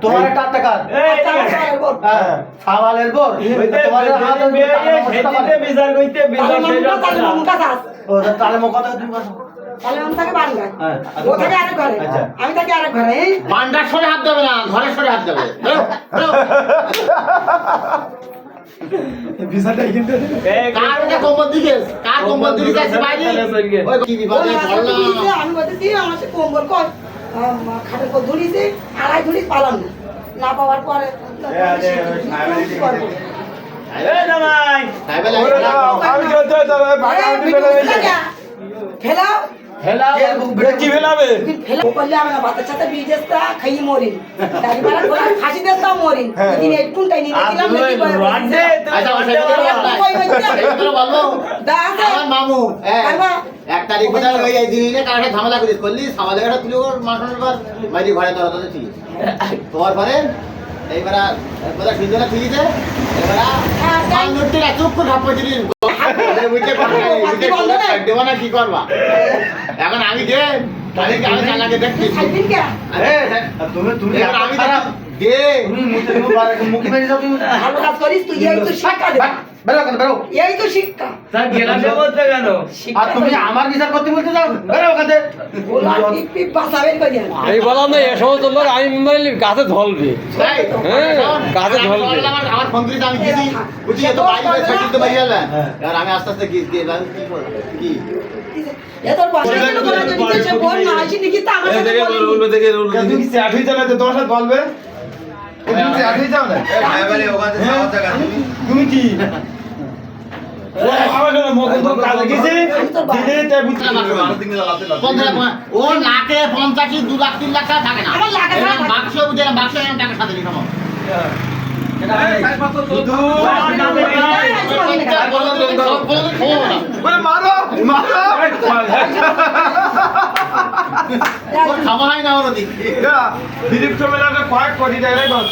তোমার একটা টাকা সামালের বোর তোমার হাতে বিচার কইতে বিচার ও তাহলে মো কথা তুমি কথা তাহলে আমি তাকে বান গায় ও থাকে আরেক ঘরে আমি থাকি আরেক ঘরে বান্ডার সরে হাত দেবে না ঘরের সরে হাত দেবে ভিসাটাই কিন্তু কার ওটা কোম্পানি দিকে কার কোম্পানি দিকে যাচ্ছে বাইরে ওই কি বিপদে পড়লা আমি বলতেছি আমার সে কম্বল কই খাটের পর ধরিছে আড়াই ধরি পালাম না পাওয়ার পরে এই জামাই সাইবেল আমি যেতে যাবে ভাগা উঠি ফেলাও হেলা কি ফেলাবে ফেলা বললে আমি না বাচ্চা সাথে বিজেসটা খাইয়ে মরিন তাই মানে গোলা ফাঁসি দেতাম মরিন দিন একটু টাই নিয়ে দিলাম নাকি রান্ডে আচ্ছা ওটা বলবো আমার মামু এক তারিখ বলে ওই দিনে কারণে ঝামেলা করিস করলি সামালেটা তুলে ওর মাথার পর বাইরে ঘরে তো হতো ঠিক তোমার পরে এইবারা কথা সুন্দর ঠিক আছে এবারা আঙ্গুরটি চুপ করে ধাপ পড়ছিলি বুঝতে দেবো না কি করবা এখন আমি দে আমি চালাকে দেখছি তুমি তুমি আমি দে তুমি মুখে মেরে যাও তুমি ভালো কাজ করিস তুই এই তো শিক্ষা দে বেরো কেন বেরো এই তো শিক্ষা স্যার গেলাসে বলতে কেন আর তুমি আমার বিচার করতে বলতে যাও বেরো ওখান থেকে গোলা টিপি বাসাবেন কইয়া এই বললাম না এ সমস্ত লোক আমি মেম্বারে গাছে ধলবে গাছে ধলবে আমার ফোন দিতে আমি দিদি বুঝি তো বাইরে ছাড়ি দিতে পারি না আর আমি আস্তে আস্তে কি কি এ তোর বাসা কেন করে দিতেছে বল না আসি নাকি তা আমার সাথে বল তুমি কি চ্যাট হয়ে যাবে তোমার সাথে বলবে তুমি চ্যাট হয়ে যাও না তুমি কি আমার জন্য মকন তো কাজে গেছে দিনে তাই বুঝতে ও লাখে 50 2 লাখ 3 লাখ টাকা থাকে না আমার লাগে না। বাক্স বুঝে না বাক্স এরকম টাকা সাথে দিলাম মারো মারো খাওয়া হয় না ওর দিক দিলীপ চমেলাকে কয়েক কোটি টাকা দশ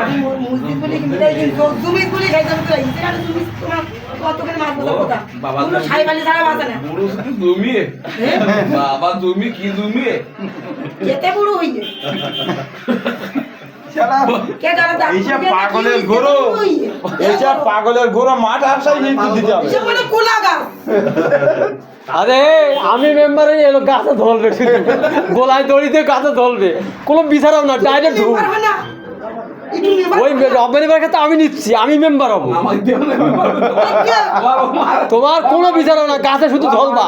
আমি মুসলিম বলে কি মিটাই দিন তো তুমি বলে খাইতাম তো এই সেখানে তুমি তোমার কত করে মাছ কথা বাবা তুমি খাইবালি ছাড়া বাঁচে না বুড়ো শুধু জমি বাবা জমি কি জমি কেতে বুড়ো হইছে শালা কে জানে তা এইসব পাগলের গরু এইসব পাগলের গরু মাঠ আসাই নেই দিতে হবে সে মানে কোলা গাছ আরে আমি মেম্বারে এলো গাছে ধলবে শুধু গোলায় দড়িতে গাছে ধলবে কোনো বিচারাও না ডাইরেক্ট ঢুক পারবে না ওই রব্বানি বার ক্ষেত্রে আমি নিচ্ছি আমি মেম্বার হবো আমার দেহ না তোমার কোনো বিচারাও না গাছে শুধু ধলবা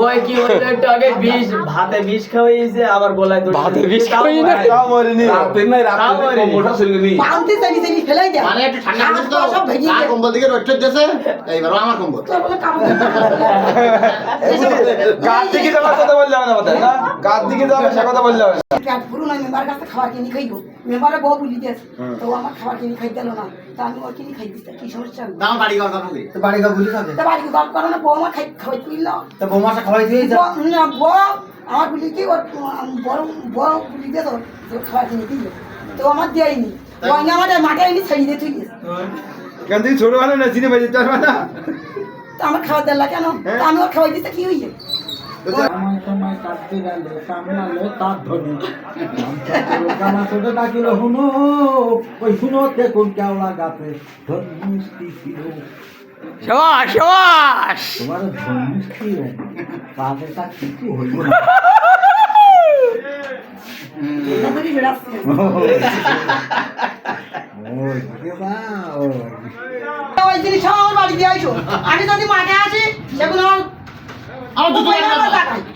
ওই কি একটু আগে বিষ ভাতে বিষ খাওয়াইছে আবার গলায় দড়ি ভাতে বিষ খাওয়াই না তাও মরিনি পান্তি জানি জানি ফেলাই দে মানে একটু ঠান্ডা করে তো সব ভেঙে আর কম্বল দিকে রোটে দেছে এইবার আমার কম্বল তোর বলে কাম কার দিকে যাওয়ার কথা বললে হবে না কথা না কার দিকে যাবে সে কথা বললে হবে না পেট পুরো না মেম্বার কাছে খাবার কিনে খাইবো মেম্বারে বউ বলি দিয়েছে তো আমার খাবার কিনে খাইতে দিল না তো আমি ওর কিনে খাই দিতে কি সমস্যা দাম বাড়ি কর করবে তো বাড়ি গা ভুলি থাকে তো বাড়ি গল্প করো না বউ আমার খাই তুইল তো বৌমাসা খাওয়াই দিয়ে যা না বউ আমার বলি কি ওর বড় বউ বলি দিয়ে তোর খাবার কিনে দিল তো আমার দেয়নি ওই আমার মাঠে এনে ছেড়ে দিয়ে তুই কেন তুই ছোট ভালো না চিনে বাজে তার না তো আমার খাবার দিল কেন তো আমি ওর খাওয়াই দিতে কি হইছে সময় সময় কাটতে গেলে সামনালে তার ধরে গানা ছোট ডাকিল হুনো ওই হুনোতে কোন কেওড়া গাছে ধন মিষ্টি ছিল সবাস সবাস তোমার ধন মিষ্টি তাতে তা কিছু হইল না তাড়াতাড়ি বেরাচ্ছে ওই কেবা ওই ওই জিনিস সব আমার বাড়ি দিয়ে আইসো আমি যদি মাঠে আসি সেগুলো আমার আমার দুটো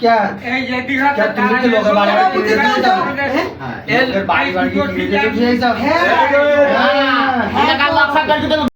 क्या এই যে দিঘা क्या तुम के लोग बारे में किए এর बारी बारी की वीडियो तो किए सब হ্যাঁ এটা কাল লাখ টাকা দিতে